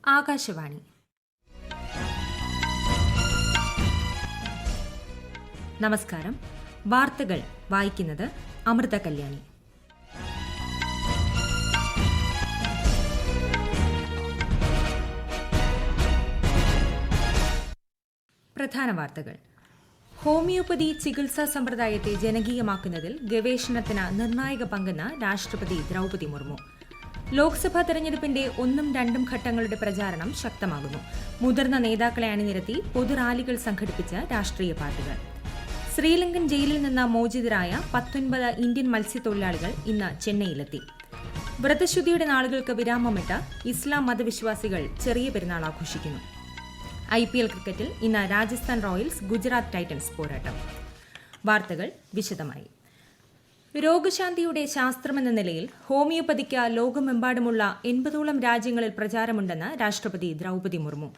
ആകാശവാണി. നമസ്കാരം. വാർത്തകൾ വായിക്കുന്നത് അമൃത കല്യാണി. പ്രധാന വാർത്തകൾ. ഹോമിയോപ്പതി ചികിത്സാ സമ്പ്രദായത്തെ ജനകീയമാക്കുന്നതിൽ ഗവേഷണത്തിന് നിർണായക പങ്കെന്ന് രാഷ്ട്രപതി ദ്രൌപദി മുർമു. ലോക്സഭാ തെരഞ്ഞെടുപ്പിന്റെ 1ഉം 2ഉം ഘട്ടങ്ങളുടെ പ്രചാരണം ശക്തമാകുന്നു. മുതിർന്ന നേതാക്കളെ അണിനിരത്തി പൊതുറാലികൾ സംഘടിപ്പിച്ച് രാഷ്ട്രീയ പാർട്ടികൾ. ശ്രീലങ്കൻ ജയിലിൽ നിന്ന് മോചിതരായ 19 ഇന്ത്യൻ മത്സ്യത്തൊഴിലാളികൾ ഇന്ന് ചെന്നൈയിലെത്തി. വ്രതശുദ്ധിയുടെ നാളുകൾക്ക് വിരാമമിട്ട് ഇസ്ലാം മതവിശ്വാസികൾ ചെറിയ പെരുന്നാൾ ആഘോഷിക്കുന്നു. IPL ക്രിക്കറ്റിൽ ഇന്ന് രാജസ്ഥാൻ റോയൽസ് ഗുജറാത്ത് ടൈറ്റൻസ് പോരാട്ടം. വാർത്തകൾ വിശദമായി. രോഗശാന്തിയുടെ ശാസ്ത്രമെന്ന നിലയിൽ ഹോമിയോപ്പതിക്ക് ലോകമെമ്പാടുമുള്ള 80ഓളം രാജ്യങ്ങളിൽ പ്രചാരമുണ്ടെന്ന് രാഷ്ട്രപതി ദ്രൌപദി മുർമു.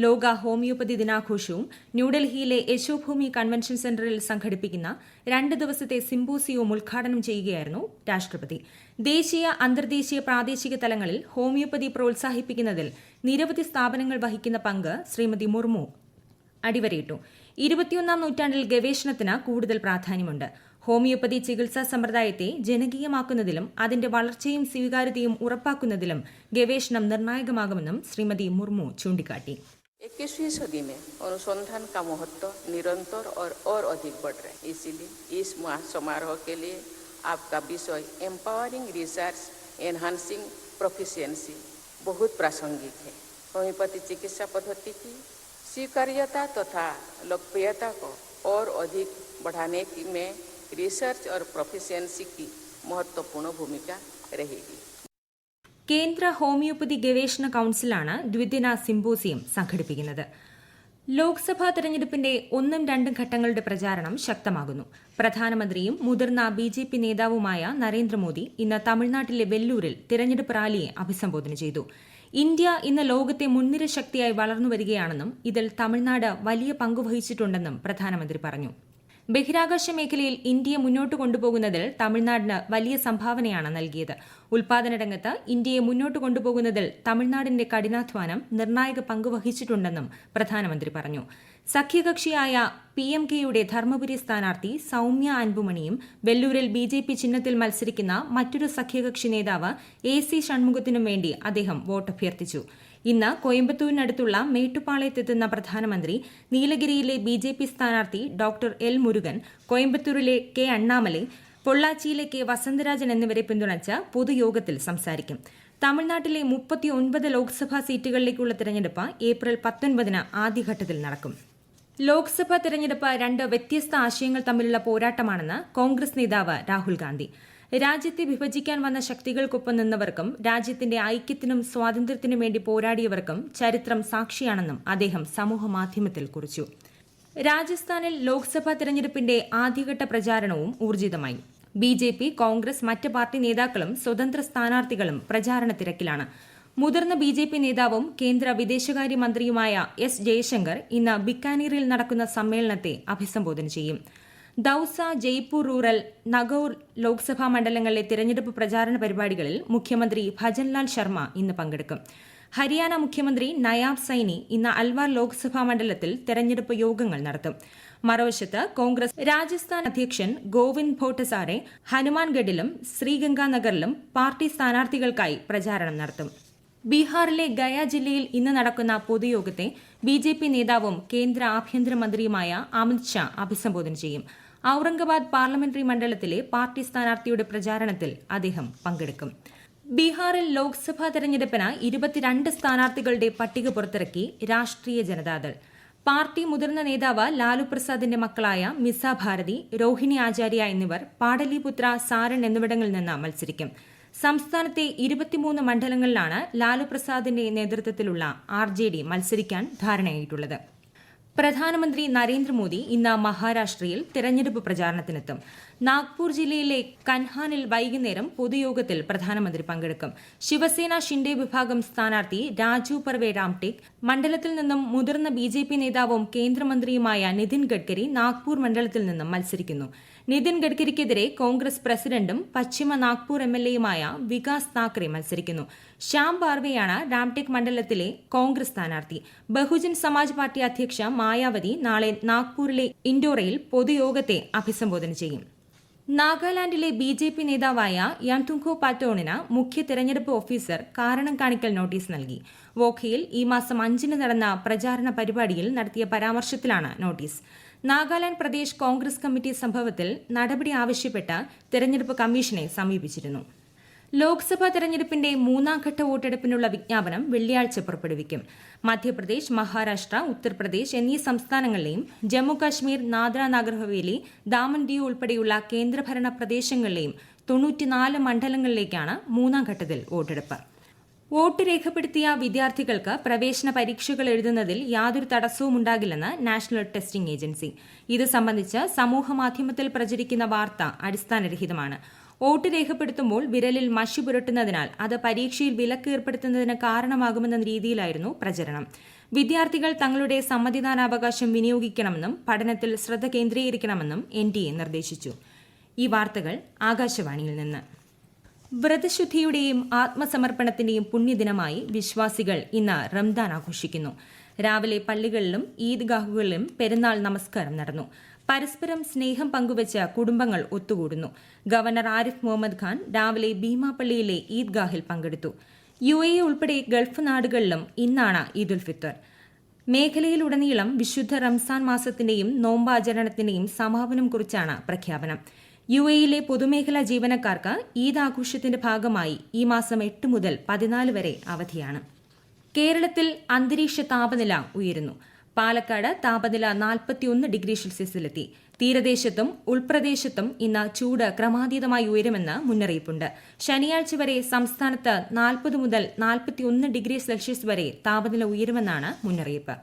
ലോക ഹോമിയോപ്പതി ദിനാഘോഷവും ന്യൂഡൽഹിയിലെ യശോഭൂമി കൺവെൻഷൻ സെന്ററിൽ സംഘടിപ്പിക്കുന്ന 2 ദിവസത്തെ സിംപോസിയവും ഉദ്ഘാടനം ചെയ്യുകയായിരുന്നു രാഷ്ട്രപതി. ദേശീയ, അന്തർദേശീയ, പ്രാദേശിക തലങ്ങളിൽ ഹോമിയോപ്പതി പ്രോത്സാഹിപ്പിക്കുന്നതിൽ നിരവധി സ്ഥാപനങ്ങൾ വഹിക്കുന്ന പങ്ക് ശ്രീമതി മുർമു അടിവരയിട്ടു. 21ാം നൂറ്റാണ്ടിൽ ഗവേഷണത്തിന് കൂടുതൽ പ്രാധാന്യമുണ്ട്. ഹോമിയോപ്പതി ചികിത്സാ സമ്പ്രദായത്തെ ജനകീയമാക്കുന്നതിലും അതിന്റെ വളർച്ചയും സ്വീകാര്യതയും ഉറപ്പാക്കുന്നതിലും ഗവേഷണം നിർണായകമാകുമെന്നും ശ്രീമതി മുർമു ചൂണ്ടിക്കാട്ടി. 21वीं सदी में अनुसंधान का महत्व निरंतर और अधिक बढ़ रहा है. इसलिए इस समारोह के लिए आपका विषय एम्पावरिंग रिसर्च एनहांसिंग प्रोफिशिएंसी बहुत प्रासंगिक है. होम्योपैथी चिकित्सा पद्धति की स्वीकार्यता तथा लोकप्रियता को और अधिक बढ़ाने में रिसर्च और प्रोफिशिएंसी की महत्वपूर्ण भूमिका रहेगी. കേന്ദ്ര ഹോമിയോപ്പതി ഗവേഷണ കൌൺസിലാണ് ദ്വിദിന സിംപോസിയം സംഘടിപ്പിക്കുന്നത്. ലോക്സഭാ തെരഞ്ഞെടുപ്പിന്റെ 1ഉം 2ഉം ഘട്ടങ്ങളുടെ പ്രചാരണം ശക്തമാകുന്നു. പ്രധാനമന്ത്രിയും മുതിർന്ന BJP നേതാവുമായ നരേന്ദ്രമോദി ഇന്ന് തമിഴ്നാട്ടിലെ വെല്ലൂരിൽ തെരഞ്ഞെടുപ്പ് റാലിയെ അഭിസംബോധന ചെയ്തു. ഇന്ത്യ ഇന്ന് ലോകത്തെ മുൻനിര ശക്തിയായി വളർന്നുവരികയാണെന്നും ഇതിൽ തമിഴ്നാട് വലിയ പങ്കുവഹിച്ചിട്ടുണ്ടെന്നും പ്രധാനമന്ത്രി പറഞ്ഞു. ബഹിരാകാശ മേഖലയിൽ ഇന്ത്യയെ മുന്നോട്ട് കൊണ്ടുപോകുന്നതിൽ തമിഴ്നാടിന് വലിയ സംഭാവനയാണ് നൽകിയത്. ഉൽപാദന രംഗത്ത് ഇന്ത്യയെ മുന്നോട്ട് കൊണ്ടുപോകുന്നതിൽ തമിഴ്നാടിന്റെ കഠിനാധ്വാനം നിർണായക പങ്കുവഹിച്ചിട്ടുണ്ടെന്നും പ്രധാനമന്ത്രി പറഞ്ഞു. സഖ്യകക്ഷിയായ PMKയുടെ ധർമ്മപുരി സ്ഥാനാർത്ഥി സൌമ്യ അൻപുമണിയും വെല്ലൂരിൽ BJP ചിഹ്നത്തിൽ മത്സരിക്കുന്ന മറ്റൊരു സഖ്യകക്ഷി നേതാവ് AC ഷൺമുഖത്തിനും വേണ്ടി അദ്ദേഹം വോട്ടഭ്യർത്ഥിച്ചു. ഇന്ന് കോയമ്പത്തൂരിനടുത്തുള്ള മേട്ടുപ്പാളയത്തെത്തുന്ന പ്രധാനമന്ത്രി നീലഗിരിയിലെ BJP സ്ഥാനാർത്ഥി ഡോക്ടർ L മുരുകൻ, കോയമ്പത്തൂരിലെ K അണ്ണാമലൈ, പൊള്ളാച്ചിയിലെ K വസന്തരാജൻ എന്നിവരെ പിന്തുണച്ച് പൊതുയോഗത്തിൽ സംസാരിക്കും. തമിഴ്നാട്ടിലെ 39 ലോക്സഭാ സീറ്റുകളിലേക്കുള്ള തെരഞ്ഞെടുപ്പ് ഏപ്രിൽ 19 ആദ്യഘട്ടത്തിൽ നടക്കും. ലോക്സഭാ തെരഞ്ഞെടുപ്പ് 2 വ്യത്യസ്ത ആശയങ്ങൾ തമ്മിലുള്ള പോരാട്ടമാണെന്ന് കോൺഗ്രസ് നേതാവ് രാഹുൽ ഗാന്ധി. രാജ്യത്തെ വിഭജിക്കാൻ വന്ന ശക്തികൾക്കൊപ്പം നിന്നവർക്കും രാജ്യത്തിന്റെ ഐക്യത്തിനും സ്വാതന്ത്ര്യത്തിനും വേണ്ടി പോരാടിയവർക്കും ചരിത്രം സാക്ഷിയാണെന്നും അദ്ദേഹം സമൂഹമാധ്യമത്തിൽ കുറിച്ചു. രാജസ്ഥാനിൽ ലോക്സഭാ തെരഞ്ഞെടുപ്പിന്റെ ആദ്യഘട്ട പ്രചാരണവും ഊർജിതമായി. BJP, കോൺഗ്രസ്, മറ്റ് പാർട്ടി നേതാക്കളും സ്വതന്ത്ര സ്ഥാനാർത്ഥികളും പ്രചാരണ തിരക്കിലാണ്. മുതിർന്ന BJP നേതാവും കേന്ദ്ര വിദേശകാര്യമന്ത്രിയുമായ S ജയശങ്കർ ഇന്ന് ബിക്കാനീറിൽ നടക്കുന്ന സമ്മേളനത്തെ അഭിസംബോധന ചെയ്യും. ദൌസ, ജയ്പൂർ റൂറൽ, നഗൌർ ലോക്സഭാ മണ്ഡലങ്ങളിലെ തിരഞ്ഞെടുപ്പ് പ്രചാരണ പരിപാടികളിൽ മുഖ്യമന്ത്രി ഭജൻലാൽ ശർമ്മ ഇന്ന് പങ്കെടുക്കും. ഹരിയാന മുഖ്യമന്ത്രി നയാബ് സൈനി ഇന്ന് അൽവാർ ലോക്സഭാ മണ്ഡലത്തിൽ തെരഞ്ഞെടുപ്പ് യോഗങ്ങൾ നടത്തും. മറുവശത്ത് കോൺഗ്രസ് രാജസ്ഥാൻ അധ്യക്ഷൻ ഗോവിന്ദ് ഭോട്ടസാരെ ഹനുമാൻഗഡിലും ശ്രീഗംഗാനഗറിലും പാർട്ടി സ്ഥാനാർത്ഥികൾക്കായി പ്രചാരണം നടത്തും. ബീഹാറിലെ ഗയ ജില്ലയിൽ ഇന്ന് നടക്കുന്ന പൊതുയോഗത്തെ BJP നേതാവും കേന്ദ്ര ആഭ്യന്തരമന്ത്രിയുമായ അമിത് ഷാ അഭിസംബോധന ചെയ്യും. ഔറംഗാബാദ് പാർലമെന്ററി മണ്ഡലത്തിലെ പാർട്ടി സ്ഥാനാർത്ഥിയുടെ പ്രചാരണത്തിൽ അദ്ദേഹം പങ്കെടുക്കും. ബീഹാറിൽ ലോക്സഭാ തെരഞ്ഞെടുപ്പിന് 22 സ്ഥാനാർത്ഥികളുടെ പട്ടിക പുറത്തിറക്കി രാഷ്ട്രീയ ജനതാദൾ. പാർട്ടി മുതിർന്ന നേതാവ് ലാലു പ്രസാദിന്റെ മക്കളായ മിസ ഭാരതി, രോഹിണി ആചാര്യ എന്നിവർ പാടലിപുത്ര, സാരൺ എന്നിവിടങ്ങളിൽ നിന്ന് മത്സരിക്കും. സംസ്ഥാനത്തെ 23 മണ്ഡലങ്ങളിലാണ് ലാലു പ്രസാദിന്റെ നേതൃത്വത്തിലുള്ള RJD മത്സരിക്കാൻ ധാരണയായിട്ടുള്ളത്. പ്രധാനമന്ത്രി നരേന്ദ്രമോദി ഇന്ന് മഹാരാഷ്ട്രയിൽ തെരഞ്ഞെടുപ്പ് പ്രചാരണത്തിനെത്തും. നാഗ്പൂർ ജില്ലയിലെ കൻഹാനിൽ വൈകുന്നേരം പൊതുയോഗത്തിൽ പ്രധാനമന്ത്രി പങ്കെടുക്കും. ശിവസേന ഷിൻഡെ വിഭാഗം സ്ഥാനാർത്ഥി രാജു പർവെ രാംടെക്, മണ്ഡലത്തിൽ നിന്നും മുതിർന്ന BJP നേതാവും കേന്ദ്രമന്ത്രിയുമായ നിതിൻ ഗഡ്കരി നാഗ്പൂർ മണ്ഡലത്തിൽ നിന്നും മത്സരിക്കുന്നു. നിതിൻ ഗഡ്കരിക്കെതിരെ കോൺഗ്രസ് പ്രസിഡന്റും പശ്ചിമ നാഗ്പൂർ എംഎൽഎയുമായ വികാസ് താക്കറെ മത്സരിക്കുന്നു. ശ്യാം ബാർവെയാണ് രാംടെക് മണ്ഡലത്തിലെ കോൺഗ്രസ് സ്ഥാനാർത്ഥി. ബഹുജൻ സമാജ് പാർട്ടി അധ്യക്ഷ മായാവതി നാളെ നാഗ്പൂരിലെ ഇൻഡോറയിൽ പൊതുയോഗത്തെ അഭിസംബോധന ചെയ്യും. നാഗാലാൻഡിലെ ബിജെപി നേതാവായ യംതുംഖോ പാറ്റോണിന് മുഖ്യ തെരഞ്ഞെടുപ്പ് ഓഫീസർ കാരണം കാണിക്കൽ നോട്ടീസ് നൽകി. വോഖയിൽ ഈ മാസം 5 നടന്ന പ്രചാരണ പരിപാടിയിൽ നടത്തിയ പരാമർശത്തിലാണ് നോട്ടീസ്. നാഗാലാൻഡ് പ്രദേശ് കോൺഗ്രസ് കമ്മിറ്റി സംഭവത്തിൽ നടപടി ആവശ്യപ്പെട്ട് തെരഞ്ഞെടുപ്പ് കമ്മീഷനെ സമീപിച്ചിരുന്നു. ലോക്സഭാ തെരഞ്ഞെടുപ്പിന്റെ 3ാംഘട്ട വോട്ടെടുപ്പിനുള്ള വിജ്ഞാപനം വെള്ളിയാഴ്ച പുറപ്പെടുവിക്കും. മധ്യപ്രദേശ്, മഹാരാഷ്ട്ര, ഉത്തർപ്രദേശ് എന്നീ സംസ്ഥാനങ്ങളിലെയും ജമ്മുകാശ്മീർ, നാദാ നാഗർ ഹവേലി, ദാമൻ ദിയു ഉൾപ്പെടെയുള്ള കേന്ദ്രഭരണ പ്രദേശങ്ങളിലെയും 94 മണ്ഡലങ്ങളിലേക്കാണ് 3ാം ഘട്ടത്തിൽ വോട്ടെടുപ്പ്. വോട്ട് രേഖപ്പെടുത്തിയ വിദ്യാർത്ഥികൾക്ക് പ്രവേശന പരീക്ഷകൾ എഴുതുന്നതിൽ യാതൊരു തടസ്സവും ഉണ്ടാകില്ലെന്ന് നാഷണൽ ടെസ്റ്റിംഗ് ഏജൻസി. ഇത് സംബന്ധിച്ച് സമൂഹമാധ്യമത്തിൽ പ്രചരിക്കുന്ന വാർത്ത അടിസ്ഥാനരഹിതമാണ്. വോട്ട് രേഖപ്പെടുത്തുമ്പോൾ വിരലിൽ മഷി പുരട്ടുന്നതിനാൽ അത് പരീക്ഷയിൽ വിലക്ക് ഏർപ്പെടുത്തുന്നതിന് കാരണമാകുമെന്ന രീതിയിലായിരുന്നു പ്രചരണം. വിദ്യാർത്ഥികൾ തങ്ങളുടെ സമ്മതിദാനാവകാശം വിനിയോഗിക്കണമെന്നും പഠനത്തിൽ ശ്രദ്ധ കേന്ദ്രീകരിക്കണമെന്നും NTA നിർദ്ദേശിച്ചു. ഈ വാർത്തകൾ ആകാശവാണിയിൽ നിന്ന്. വ്രതശുദ്ധിയുടെയും ആത്മസമർപ്പണത്തിന്റെയും പുണ്യദിനമായി വിശ്വാസികൾ ഇന്ന് റംദാൻ ആഘോഷിക്കുന്നു. രാവിലെ പള്ളികളിലും ഈദ്ഗാഹുകളിലും പെരുന്നാൾ നമസ്കാരം നടന്നു. പരസ്പരം സ്നേഹം പങ്കുവച്ച് കുടുംബങ്ങൾ ഒത്തുകൂടുന്നു. ഗവർണർ ആരിഫ് മുഹമ്മദ് ഖാൻ രാവിലെ ഭീമാപള്ളിയിലെ ഈദ്ഗാഹിൽ പങ്കെടുത്തു. UAE ഉൾപ്പെടെ ഗൾഫ് നാടുകളിലും ഇന്നാണ് ഈദുൽ ഫിത്തർ. മേഖലയിലുടനീളം വിശുദ്ധ റംസാൻ മാസത്തിന്റെയും നോമ്പാചരണത്തിന്റെയും സമാപനം കുറിച്ചാണ് പ്രഖ്യാപനം. UAEയിലെ പൊതുമേഖലാ ജീവനക്കാർക്ക് ഈദ് ആഘോഷത്തിന്റെ ഭാഗമായി ഈ മാസം 8 മുതൽ 14 വരെ അവധിയാണ്. കേരളത്തിൽ അന്തരീക്ഷ താപനില ഉയരുന്നു. പാലക്കാട് താപനില 41 ഡിഗ്രി സെൽഷ്യസിലെത്തി. തീരദേശത്തും ഉൾപ്രദേശത്തും ഇന്ന് ചൂട് ക്രമാതീതമായി ഉയരുമെന്ന് മുന്നറിയിപ്പുണ്ട്. ശനിയാഴ്ച വരെ സംസ്ഥാനത്ത് 40 മുതൽ 41 ഡിഗ്രി സെൽഷ്യസ് വരെ താപനില ഉയരുമെന്നാണ് മുന്നറിയിപ്പ്.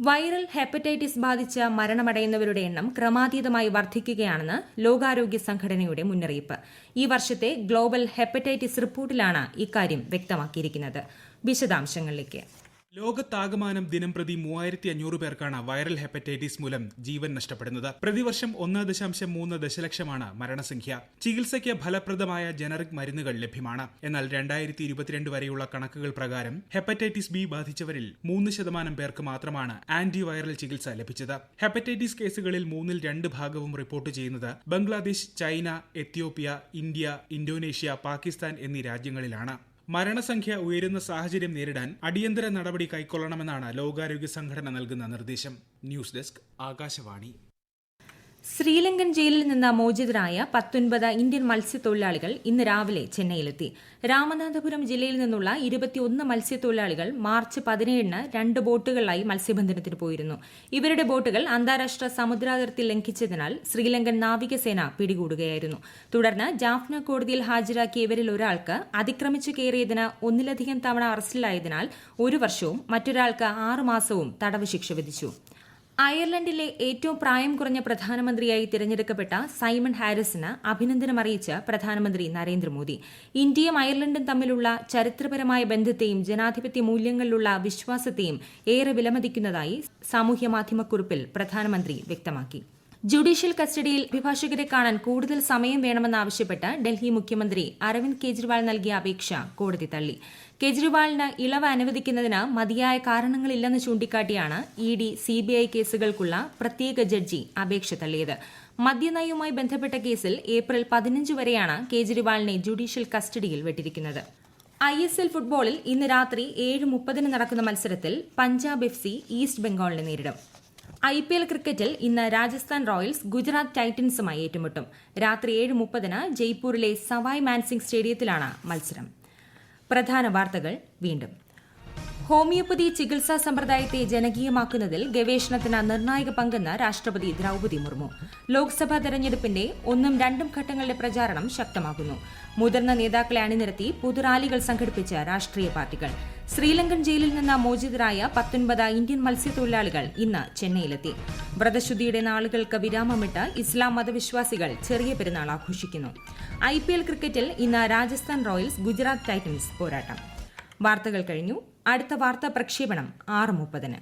വൈറൽ ഹെപ്പറ്റൈറ്റിസ് ബാധിച്ച് മരണമടയുന്നവരുടെ എണ്ണം ക്രമാതീതമായി വർദ്ധിക്കുകയാണെന്ന് ലോകാരോഗ്യ സംഘടനയുടെ മുന്നറിയിപ്പ്. ഈ വർഷത്തെ ഗ്ലോബൽ ഹെപ്പറ്റൈറ്റിസ് റിപ്പോർട്ടിലാണ് ഇക്കാര്യം വ്യക്തമാക്കിയിരിക്കുന്നത്. വിശദാംശങ്ങളിലേക്ക്. ലോകത്താകമാനം ദിനംപ്രതി 3500 പേർക്കാണ് വൈറൽ ഹെപ്പറ്റൈറ്റിസ് മൂലം ജീവൻ നഷ്ടപ്പെടുന്നത്. പ്രതിവർഷം 1.3 ദശലക്ഷമാണ് മരണസംഖ്യ. ചികിത്സയ്ക്ക് ഫലപ്രദമായ ജനറിക് മരുന്നുകൾ ലഭ്യമാണ്. എന്നാൽ 2022 വരെയുള്ള കണക്കുകൾ പ്രകാരം ഹെപ്പറ്റൈറ്റിസ് ബി ബാധിച്ചവരിൽ 3% പേർക്ക് മാത്രമാണ് ആന്റിവൈറൽ ചികിത്സ ലഭിച്ചത്. ഹെപ്പറ്റൈറ്റിസ് കേസുകളിൽ 2/3 ഭാഗവും റിപ്പോർട്ട് ചെയ്യുന്നത് Bangladesh, China, Ethiopia, India, Indonesia, Pakistan എന്നീ രാജ്യങ്ങളിലാണ്. മരണസംഖ്യ ഉയരുന്ന സാഹചര്യം നേരിടാൻ അടിയന്തര നടപടി കൈക്കൊള്ളണമെന്നാണ് ലോകാരോഗ്യ സംഘടന നൽകുന്ന നിർദ്ദേശം. News desk, Akashvani. ശ്രീലങ്കൻ ജയിലിൽ നിന്ന് മോചിതരായ 19 ഇന്ത്യൻ മത്സ്യത്തൊഴിലാളികൾ ഇന്ന് രാവിലെ ചെന്നൈയിലെത്തി. രാമനാഥപുരം ജില്ലയിൽ നിന്നുള്ള 21 മത്സ്യത്തൊഴിലാളികൾ മാർച്ച് 17-ന് 2 ബോട്ടുകളിലായി മത്സ്യബന്ധനത്തിന് പോയിരുന്നു. ഇവരുടെ ബോട്ടുകൾ അന്താരാഷ്ട്ര സമുദ്രാതിർത്തി ലംഘിച്ചതിനാൽ ശ്രീലങ്കൻ നാവികസേന പിടികൂടുകയായിരുന്നു. തുടർന്ന് ജാഫ്ന കോടതിയിൽ ഹാജരാക്കിയ ഇവരിൽ ഒരാൾക്ക് അതിക്രമിച്ചു കയറിയതിന് 1-ലധികം തവണ അറസ്റ്റിലായതിനാൽ 1 വർഷവും മറ്റൊരാൾക്ക് 6 മാസവും തടവ് ശിക്ഷ വിധിച്ചു. അയർലൻഡിലെ ഏറ്റവും പ്രായം കുറഞ്ഞ പ്രധാനമന്ത്രിയായി തിരഞ്ഞെടുക്കപ്പെട്ട സൈമൺ ഹാരിസിന് അഭിനന്ദനം അറിയിച്ച് പ്രധാനമന്ത്രി നരേന്ദ്രമോദി. ഇന്ത്യയും അയർലൻഡും തമ്മിലുള്ള ചരിത്രപരമായ ബന്ധത്തെയും ജനാധിപത്യ മൂല്യങ്ങളിലുള്ള വിശ്വാസത്തെയും ഏറെ വിലമതിക്കുന്നതായി സാമൂഹ്യമാധ്യമക്കുറിപ്പിൽ പ്രധാനമന്ത്രി വ്യക്തമാക്കി. ജുഡീഷ്യൽ കസ്റ്റഡിയിൽ അഭിഭാഷകരെ കാണാൻ കൂടുതൽ സമയം വേണമെന്നാവശ്യപ്പെട്ട് ഡൽഹി മുഖ്യമന്ത്രി അരവിന്ദ് കെജ്രിവാൾ നൽകിയ അപേക്ഷ കോടതി തള്ളി. കെജ്രിവാളിന് ഇളവ് അനുവദിക്കുന്നതിന് മതിയായ കാരണങ്ങളില്ലെന്ന് ചൂണ്ടിക്കാട്ടിയാണ് ED, CBI കേസുകൾക്കുള്ള പ്രത്യേക ജഡ്ജി അപേക്ഷ തള്ളിയത്. മദ്യനയവുമായി ബന്ധപ്പെട്ട കേസിൽ ഏപ്രിൽ 15 വരെയാണ് കേജ്രിവാളിനെ ജുഡീഷ്യൽ കസ്റ്റഡിയിൽ വിട്ടിരിക്കുന്നത്. ISL ഫുട്ബോളിൽ ഇന്ന് രാത്രി 7:30 നടക്കുന്ന മത്സരത്തിൽ പഞ്ചാബ് FC ഈസ്റ്റ് ബംഗാളിനെ നേരിടും. IPL ക്രിക്കറ്റിൽ ഇന്ന് രാജസ്ഥാൻ റോയൽസ് ഗുജറാത്ത് ടൈറ്റൻസുമായി ഏറ്റുമുട്ടും. രാത്രി 7:30-ന് ജയ്പൂരിലെ സവായ് മാൻസിംഗ് സ്റ്റേഡിയത്തിലാണ് മത്സരം. പ്രധാന വാർത്തകൾ വീണ്ടും. ഹോമിയോപ്പതി ചികിത്സാ സമ്പ്രദായത്തെ ജനകീയമാക്കുന്നതിൽ ഗവേഷണത്തിന് നിർണായക പങ്കെന്ന് രാഷ്ട്രപതി ദ്രൌപദി മുർമു. ലോക്സഭാ തെരഞ്ഞെടുപ്പിന്റെ 1ഉം 2ഉം ഘട്ടങ്ങളുടെ പ്രചാരണം ശക്തമാകുന്നു. മുതിർന്ന നേതാക്കളെ അണിനിരത്തി പൊതുറാലികൾ സംഘടിപ്പിച്ച രാഷ്ട്രീയ പാർട്ടികൾ. ശ്രീലങ്കൻ ജയിലിൽ നിന്ന് മോചിതരായ 19 ഇന്ത്യൻ മത്സ്യത്തൊഴിലാളികൾ ഇന്ന് ചെന്നൈയിലെത്തി. വ്രതശുദ്ധിയുടെ നാളുകൾക്ക് വിരാമമിട്ട് ഇസ്ലാം മതവിശ്വാസികൾ ചെറിയ പെരുന്നാൾ ആഘോഷിക്കുന്നു. IPL ക്രിക്കറ്റിൽ ഇന്ന് രാജസ്ഥാൻ റോയൽസ് ഗുജറാത്ത് ടൈറ്റൻസ് പോരാട്ടം. വാർത്തകൾ കഴിഞ്ഞു. അടുത്ത വാർത്താ പ്രക്ഷേപണം 6:30-ന്.